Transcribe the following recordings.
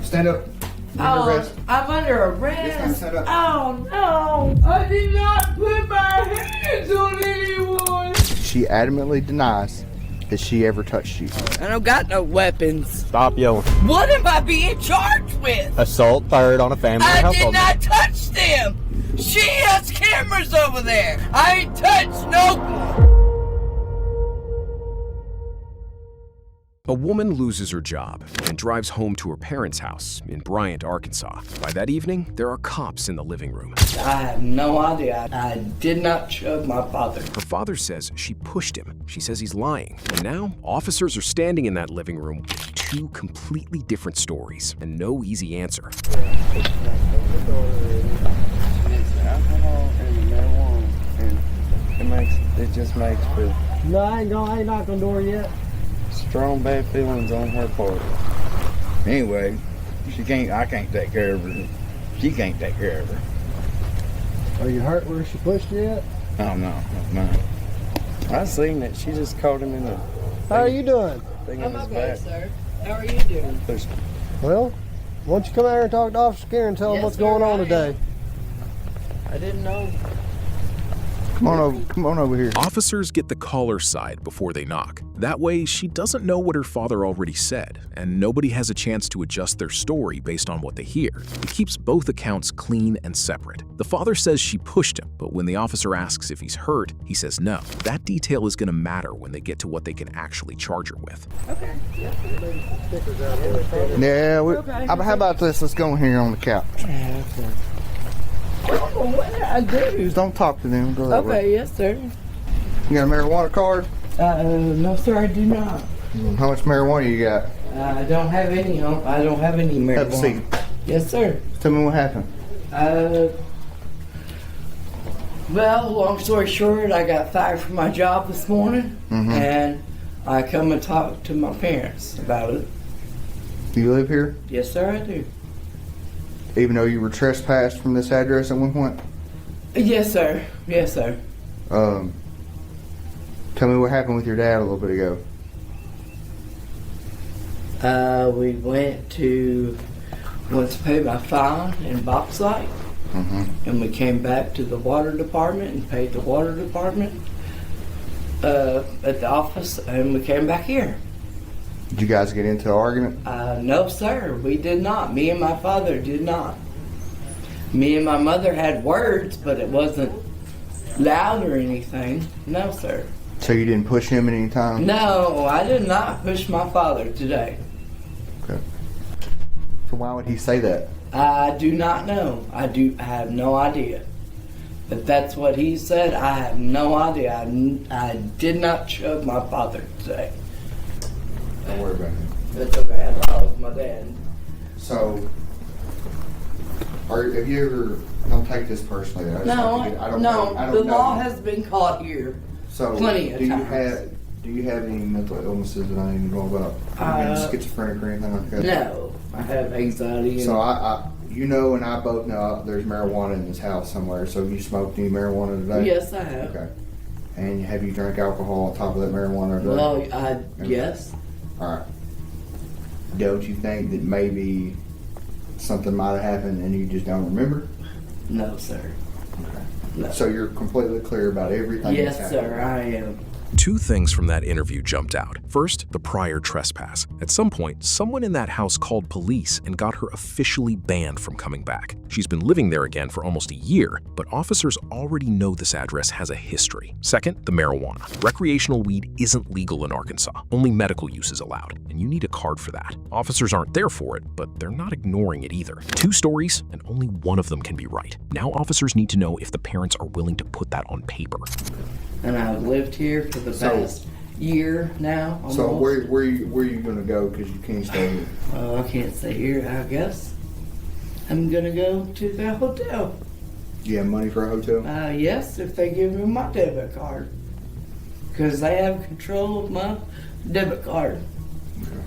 Stand up. I'm under arrest. Yes, ma'am, stand up. Oh no! I did not put my hands on anyone. She adamantly denies that she ever touched you. I don't got no weapons. Stop yelling. What am I being charged with? Assault third on a family I did household. not touch them. She has cameras over there. I ain't touched no one. A woman loses her job and drives home to her parents' house in Bryant, Arkansas. By that evening, there are cops in the living room. I have no idea. I did not shove my father. Her father says she pushed him. She says he's lying. And now, officers are standing in that living room with two completely different stories and no easy answer. It's alcohol and marijuana, and it just makes for No, I ain't knocked on the door yet. strong bad feelings on her part. Anyway, I can't take care of her. She can't take care of her. Are you hurt where she pushed you yet? Oh no. I seen that she just caught him in the How are you doing? thing in his back. sir. How are you doing? Well, why don't you come out here and talk to Officer Karen and tell him Yes, what's sir, going on I today? I didn't know. Come on over here. Officers get the caller's side before they knock. That way, she doesn't know what her father already said, and nobody has a chance to adjust their story based on what they hear. It keeps both accounts clean and separate. The father says she pushed him, but when the officer asks if he's hurt, he says no. That detail is going to matter when they get to what they can actually charge her with. Okay. Yeah, how about this? Let's go in here on the couch. Oh, what did I do? Just don't talk to them. Go that way. Okay, yes, sir. You got a marijuana card? No, sir, I do not. How much marijuana you got? I don't have any. I don't have any marijuana. Have a seat. Yes, sir. Tell me what happened. Well, long story short, I got fired from my job this morning, and I come and talk to my parents about it. Do you live here? Yes, sir, I do. Even though you were trespassed from this address at one point? Yes, sir. Yes, sir. Tell me what happened with your dad a little bit ago. We went to pay my fine in Boxlight, and we came back to the water department and paid the water department at the office, and we came back here. Did you guys get into an argument? No, sir, we did not. Me and my father did not. Me and my mother had words, but it wasn't loud or anything. No, sir. So you didn't push him at any time? No, I did not push my father today. Okay. So why would he say that? I do not know. I have no idea. If that's what he said, I have no idea. I did not shove my father today. Don't worry about him. That's okay. I lost my dad. So, have you ever? Don't take this personally. I don't The know. law has been caught here. So, plenty of times. Do you have any mental illnesses that I need to know about? Schizophrenic or anything like that? No, I have anxiety. So you know, and I both know there's marijuana in this house somewhere. So you smoked any marijuana today? Yes, I have. Okay. And have you drank alcohol on top of that marijuana today? Well, yes. All right. Don't you think that maybe something might have happened and you just don't remember? No, sir. Okay. No. So you're completely clear about everything Yes, that's happened? sir, I am. Two things from that interview jumped out. First, the prior trespass. At some point, someone in that house called police and got her officially banned from coming back. She's been living there again for almost a year, but officers already know this address has a history. Second, the marijuana. Recreational weed isn't legal in Arkansas. Only medical use is allowed, and you need a card for that. Officers aren't there for it, but they're not ignoring it either. Two stories, and only one of them can be right. Now officers need to know if the parents are willing to put that on paper. And I've lived here for the past year now. Almost. So where are you going to go because you can't stay here? I can't stay here, I guess. I'm going to go to the hotel. Do you have money for a hotel? Yes, if they give me my debit card. Because they have control of my debit card. Okay.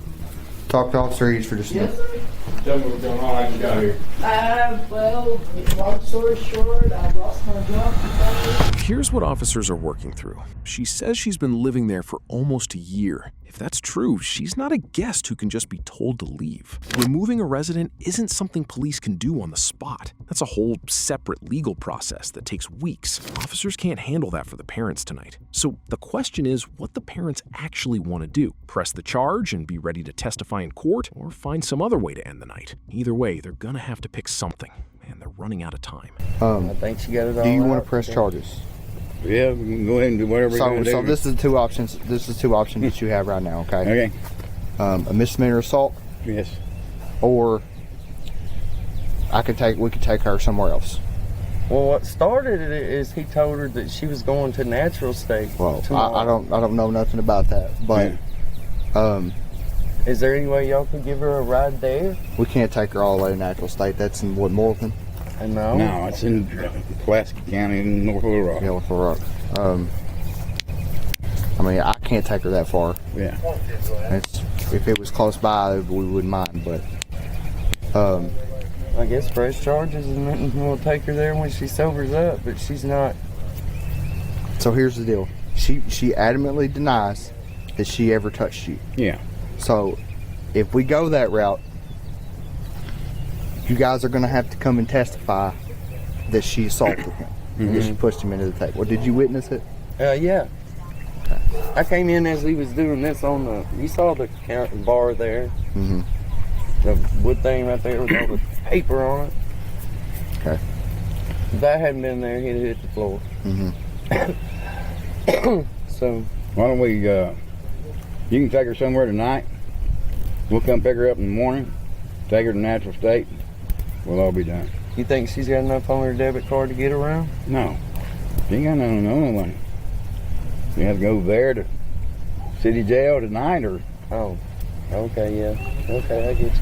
Talk to Officer Eads for just a minute. Yes, sir. Tell me what's going on. How you got here? Well, long story short, I lost my job. Here's what officers are working through. She says she's been living there for almost a year, If that's true, she's not a guest who can just be told to leave. Removing a resident isn't something police can do on the spot. That's a whole separate legal process that takes weeks. Officers can't handle that for the parents tonight. So the question is what the parents actually want to do. Press the charge and be ready to testify in court, or find some other way to end the night. Either way, they're gonna have to pick something, and they're running out of time. I think she got it all. Do you want out. to press charges? Yeah, we can go ahead and do whatever we're going to do. So this is the two options. This is two options that you have right now. Okay. Okay. A misdemeanor assault, Yes. or we could take her somewhere else. Well, what started it is he told her that she was going to natural state. Well, tomorrow. I don't know nothing about that, but Is there any way y'all could give her a ride there? we can't take her all the way to natural state. That's in Morton. No. No, it's in Pulaski County in North Little Rock. Yeah, with Rock. I mean, I can't take her that far. Yeah. If it was close by, we wouldn't mind. But I guess fresh charges and then we'll take her there when she sobers up, but she's not. so here's the deal. She adamantly denies that she ever touched you. Yeah. So if we go that route, you guys are going to have to come and testify that she assaulted him. That she pushed him into the table. Well, did you witness it? Yeah. Okay. I came in as he was doing this on the. You saw the bar there. Mm-hmm. The wood thing right there with all the paper on it. Okay. If that hadn't been there, he'd have hit the floor. Mm-hmm. So. Why don't we, you can take her somewhere tonight. We'll come pick her up in the morning, take her to natural state. We'll all be done. You think she's got enough on her debit card to get around? No. She ain't got no money. You have to go there to city jail tonight or... Oh. Okay, yeah. Okay, I get you.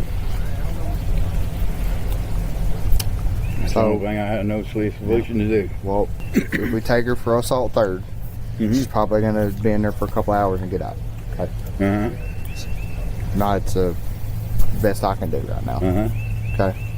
That's the whole thing I had no solution to do. Well, if we take her for assault third, she's probably going to be in there for a couple hours and get out. Okay. Uh-huh. No, it's the best I can do right now. Uh-huh. Okay.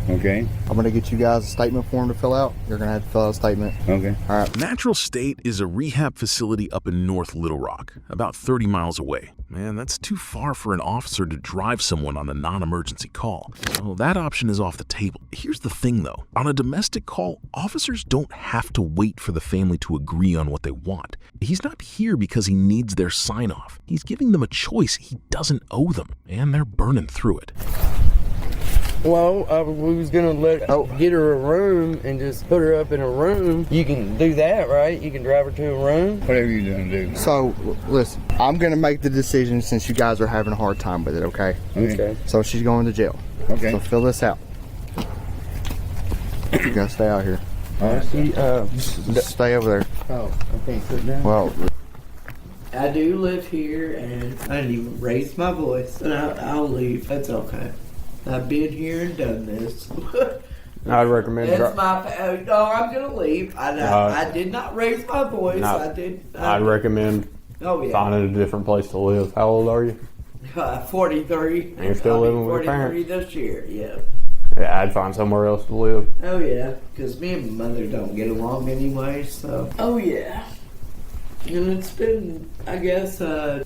Okay. I'm going to get you guys a statement form to fill out. You're going to have to fill out a statement. Okay. All right. Natural State is a rehab facility up in North Little Rock, about 30 miles away. Man, that's too far for an officer to drive someone on a non-emergency call. So that option is off the table. Here's the thing though, on a domestic call, officers don't have to wait for the family to agree on what they want. He's not here because he needs their sign-off. He's giving them a choice he doesn't owe them, and they're burning through it. Well, we was gonna get her a room and just put her up in a room. You can do that, right? You can drive her to a room. Whatever you're going to do. So, listen, I'm going to make the decision since you guys are having a hard time with it, okay? Okay. So she's going to jail. Okay. So fill this out. You got to stay out here. Just stay over there. Oh, I can't sit down. Well, I do live here, and I didn't even raise my voice, and I'll leave. That's okay. I've been here and done this. I'd recommend. That's no, I'm gonna leave. I did not raise my voice. No, I'd recommend Oh yeah. finding a different place to live. How old are you? 43. You're still living with your 43 parents? this year. Yeah. Yeah, I'd find somewhere else to live. Oh yeah, because me and my mother don't get along anyway. So. Oh yeah. And it's been, I guess, I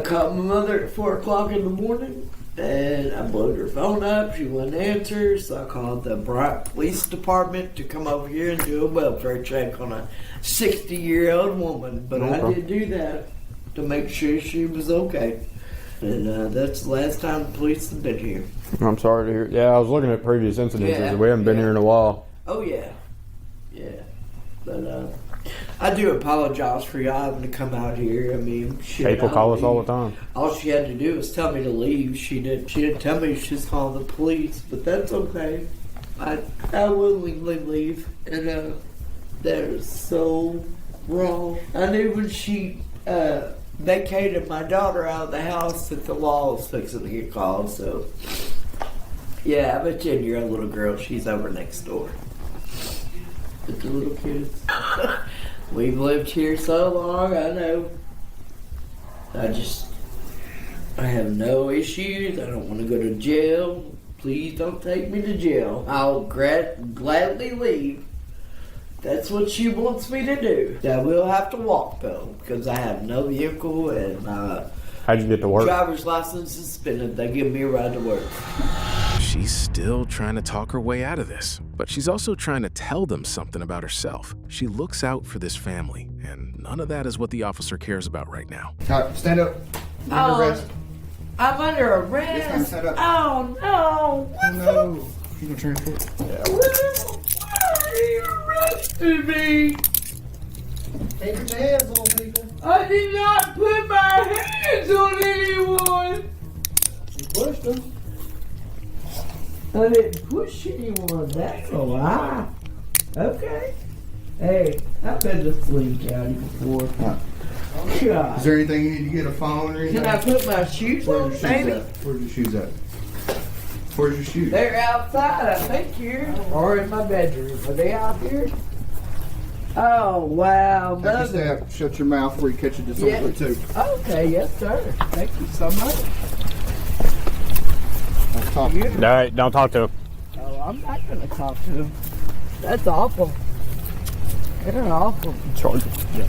called my mother at 4 o'clock in the morning. And I blowed her phone up. She wouldn't answer, so I called the Bryant Police Department to come over here and do a welfare check on a 60-year-old woman. But I did do that to make sure she was okay. And that's the last time the police have been here. I'm sorry to hear. Yeah, I was looking at previous incidences. Yeah, We haven't been here in a while. Oh, yeah. Yeah. But I do apologize for y'all having to come out here. I mean, shit, People call us all the time. All she had to do was tell me to leave. She didn't tell me she's calling the police, but that's okay. I willingly leave, and that was so wrong. I knew when she vacated my daughter out of the house that the law was fixing to get called. So yeah, I have a 10-year-old little girl. She's over next door with the little kids. We've lived here so long, I know. I have no issues. I don't want to go to jail. Please don't take me to jail. I'll gladly leave. That's what she wants me to do. I will have to walk though, because I have no vehicle and How'd you get to work? Driver's license suspended. They give me a ride to work. She's still trying to talk her way out of this, but she's also trying to tell them something about herself. She looks out for this family, and none of that is what the officer cares about right now. All right, stand up. You're under arrest. I'm under Yes, ma'am, arrest. stand up. Oh no! Oh, no. You gonna transport? Why you arrested me? Take your hands on people. I did not put my hands on anyone. You pushed them. I didn't push anyone. That's a lie. Okay. Hey, I've been to Sling County before. Huh. God. Is there anything you need to get a phone or anything? Can I put my shoes on, Where's your shoes baby? at? Where's your shoes at? Where's your shoes? They're outside, I think, here. Or in my bedroom. Are they out here? Oh, wow. Take a Mother. step. Shut your mouth before you catch a disorder too. Okay, yes, sir. Thank you so much. Don't talk to me. All right, don't talk to him. Oh, I'm not going to talk to him. That's awful. They're awful. Charge him.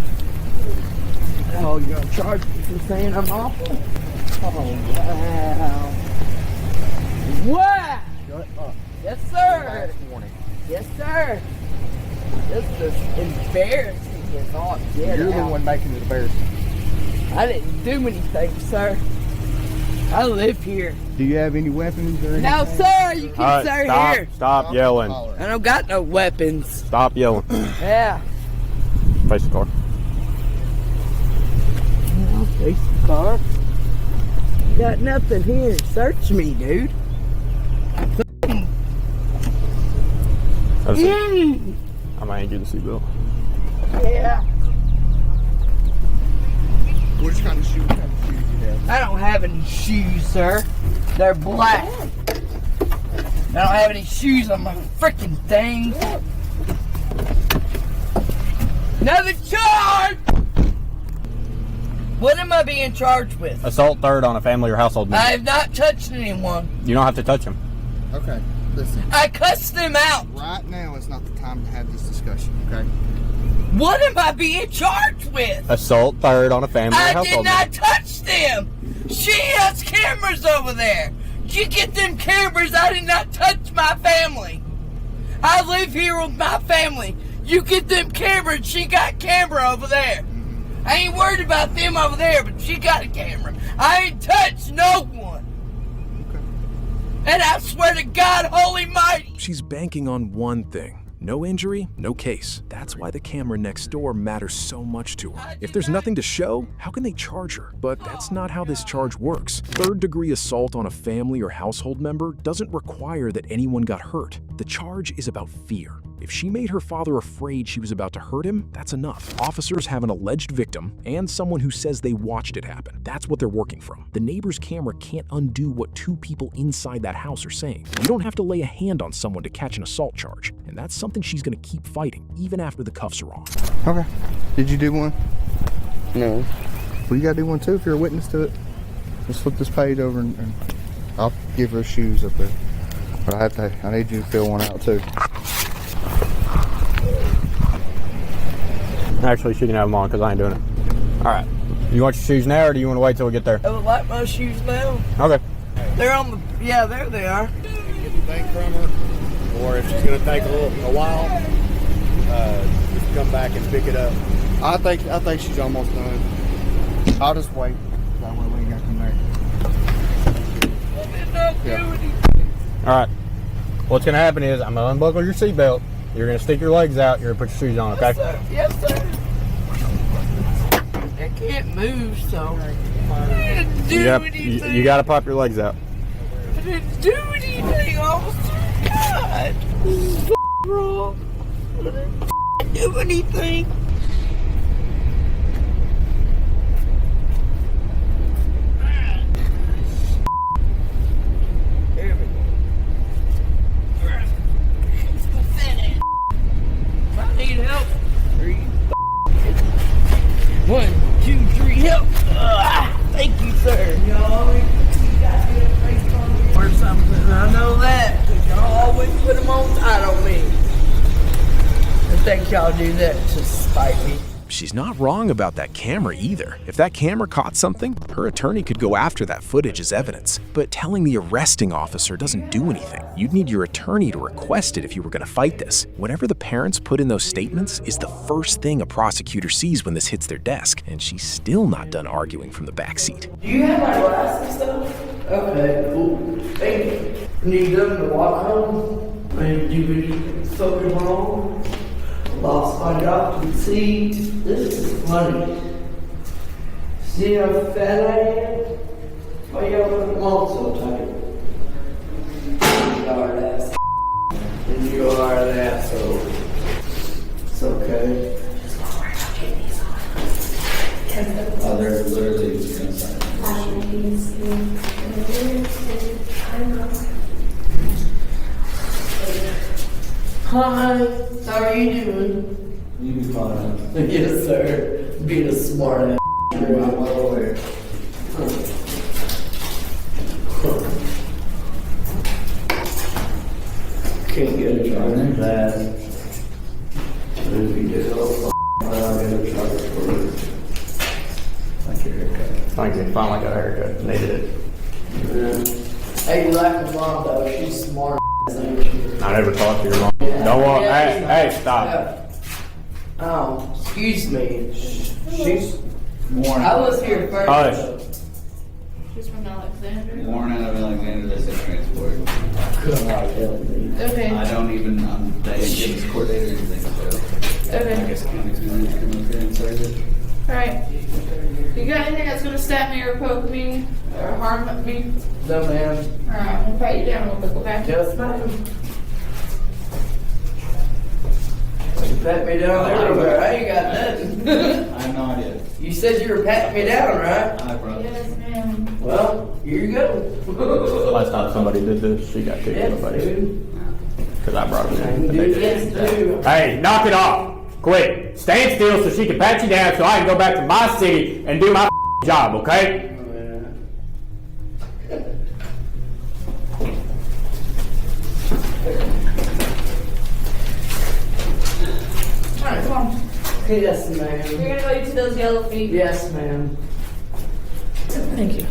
Oh, you're going to charge me for saying I'm awful? Oh, wow. Wow! Yes, sir. Yes, sir. This is embarrassing as all get You're the out. one making it embarrassing. I didn't do anything, sir. I live here. Do you have any weapons or anything? No, sir, you All can right, stay stop, here. stop yelling. I don't got no weapons. Stop yelling. Yeah. Face the car. I'll face the car. Got nothing here. Search me, dude. That's it. I'm gonna hand you the seatbelt. Yeah. What kind of shoes you have? I don't have any shoes, sir. They're black. I don't have any shoes on my freaking thing. Another charge! What am I being charged with? Assault third on a family or household member. I have not touched anyone. You don't have to touch him. Okay, listen. I cussed them out. Right now is not the time to have this discussion, okay? What am I being charged with? Assault third on a family or I did household not member. touch them. She has cameras over there. You get them cameras. I did not touch my family. I live here with my family. You get them cameras. She got camera over there. I ain't worried about them over there, but she got a camera. I ain't touched no one. And I swear to God, holy mighty. She's banking on one thing. No injury, no case. That's why the camera next door matters so much to her. If there's nothing to show, how can they charge her? But that's not how this charge works. Third-degree assault on a family or household member doesn't require that anyone got hurt. The charge is about fear. If she made her father afraid she was about to hurt him, that's enough. Officers have an alleged victim and someone who says they watched it happen. That's what they're working from. The neighbor's camera can't undo what two people inside that house are saying. You don't have to lay a hand on someone to catch an assault charge, and that's something she's gonna keep fighting, even after the cuffs are off. Okay. Did you do one? No. Well, you gotta do one too if you're a witness to it. Just flip this page over and I'll give her shoes up there. But I need you to fill one out too. Actually, she can have them on because I ain't doing it. All right. You want your shoes now, or do you want to wait till we get there? I would like my shoes now. Okay. They're on the, yeah, there they are. Anything from her, or if she's going to take a while, just come back and pick it up. I think she's almost done. I'll just wait. That way we ain't got to come back. I did not do Yeah. anything. All right. What's gonna happen is I'm gonna unbuckle your seatbelt. You're gonna stick your legs out. You're gonna put your shoes on. Okay? Yes, sir. I can't move, so I didn't do anything. You gotta pop your legs out. I didn't do anything, officer. God, this is wrong. I didn't do anything. There we go. She's pathetic. If I need help, 1, 2, 3, help. Thank you, sir. Y'all, you got to get a face on me or something. I know that. 'Cause y'all always put them on tight on me. I think y'all do that to spite me. she's not wrong about that camera either. If that camera caught something, her attorney could go after that footage as evidence. But telling the arresting officer doesn't do anything. You'd need your attorney to request it if you were going to fight this. Whatever the parents put in those statements is the first thing a prosecutor sees when this hits their desk, and she's still not done arguing from the backseat. Do you have my glasses stuff? Okay, cool. Thank you. Need them to walk home? Maybe do something wrong? Lost my doctor. See, this is funny. See how fat I am? Why y'all put them on so tight? You are an ass. And you are an asshole. It's okay. Oh, they're literally just gonna sign. Hi, how are you doing? You be fine. Yes, sir. Being a smart ass. I'm well aware. Can't get a charger. That. If you do, I'll get a charger for you. Like your haircut. Thank you. Finally got a haircut. Needed it. Yeah. Hey, you like my mom though? She's smart ass, ain't she? I never talked to your mom. Don't want. Hey, stop. Oh, excuse me. She's. Warren. I was here first. Hush. She's from Alexander. Warren out of Alexander, they said transport. Okay. I don't even, they didn't give us court date or anything, so. I Okay. guess county's gonna come up here and serve it. Alright. You got anything that's gonna stab me or poke me or harm me? No, ma'am. Alright, I'm gonna pat you down real quick, okay? Yes, ma'am. You pat me down everywhere. I ain't got nothing. I have no idea. You said you were patting me down, right? I promise. Yes, ma'am. Well, here you go. Last time somebody did this, she got kicked in the Yes, face dude. because I brought it in. Dude, yes, dude. Hey, knock it off! Quick! Stand still so she can pat you down so I can go back to my city and do my job, okay? Alright, come on. Yes, ma'am. You're gonna go to those yellow feet. Yes, ma'am. Thank you.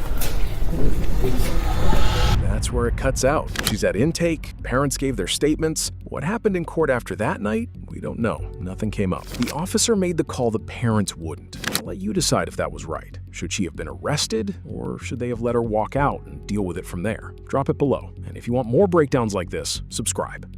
That's where it cuts out. She's at intake, parents gave their statements. What happened in court after that night? We don't know. Nothing came up. The officer made the call the parents wouldn't. I'll let you decide if that was right. Should she have been arrested, or should they have let her walk out and deal with it from there? Drop it below. And if you want more breakdowns like this, subscribe.